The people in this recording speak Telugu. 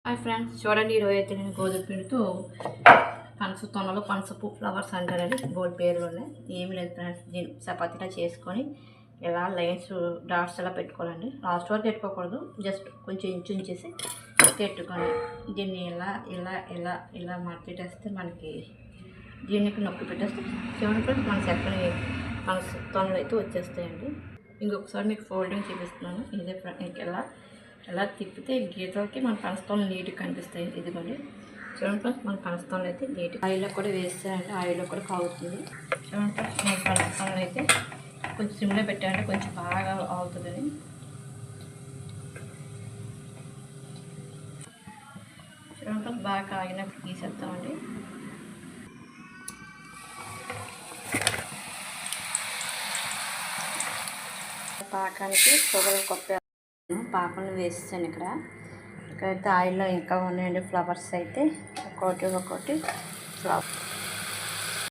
హాయ్ ఫ్రెండ్స్, చూడండి ఈరోజు అయితే నేను గోధుమ పిండితో పనస తొనలు పనసపు ఫ్లవర్స్ అంటారండి. గోల్డ్ పేర్లు ఉన్నాయి. ఏమి లేదు ఫ్రెండ్స్, దీన్ని చపాతీలా చేసుకొని ఇలా లైన్స్ డాట్స్ ఎలా పెట్టుకోవాలండి. లాస్ట్ వరకు పెట్టుకోకూడదు, జస్ట్ కొంచెం ఇంచు ఉంచేసి పెట్టుకోండి. దీన్ని ఇలా ఇలా ఇలా ఇలా పెట్టేస్తే మనకి దీనికి నొక్కి పెట్టేస్తే చూడండి మన చక్కని పనస తొనలు అయితే వచ్చేస్తాయండి. ఇంకొకసారి మీకు ఫోల్డింగ్ చూపిస్తున్నాను. ఇదే ఎలా తిప్పితే గీతలకి మన పనసతోలు నీట్గా కనిపిస్తాయి. ఇదిగోండి చూడండి ఫ్రెండ్స్, మన పనసతోలు అయితే నీట్ ఆయిల్లో కూడా వేస్తారంటే ఆయిల్లో కూడా కాగుతుంది. చూడండి ఫ్రెండ్స్, మన పనసతోలు అయితే కొంచెం సిమ్లో పెట్టారంటే కొంచెం బాగా అవుతుందని. చూడండి ఫ్రెండ్స్, బాగా కాగినప్పుడు తీసేస్తామండి. పాకానికి షుగర్ కొప్ప పాకంలో వేసాను. ఇక్కడైతే ఆయిల్లో ఇంకా ఉన్నాయండి ఫ్లవర్స్ అయితే ఒక్కొక్కటి ఫ్లవర్.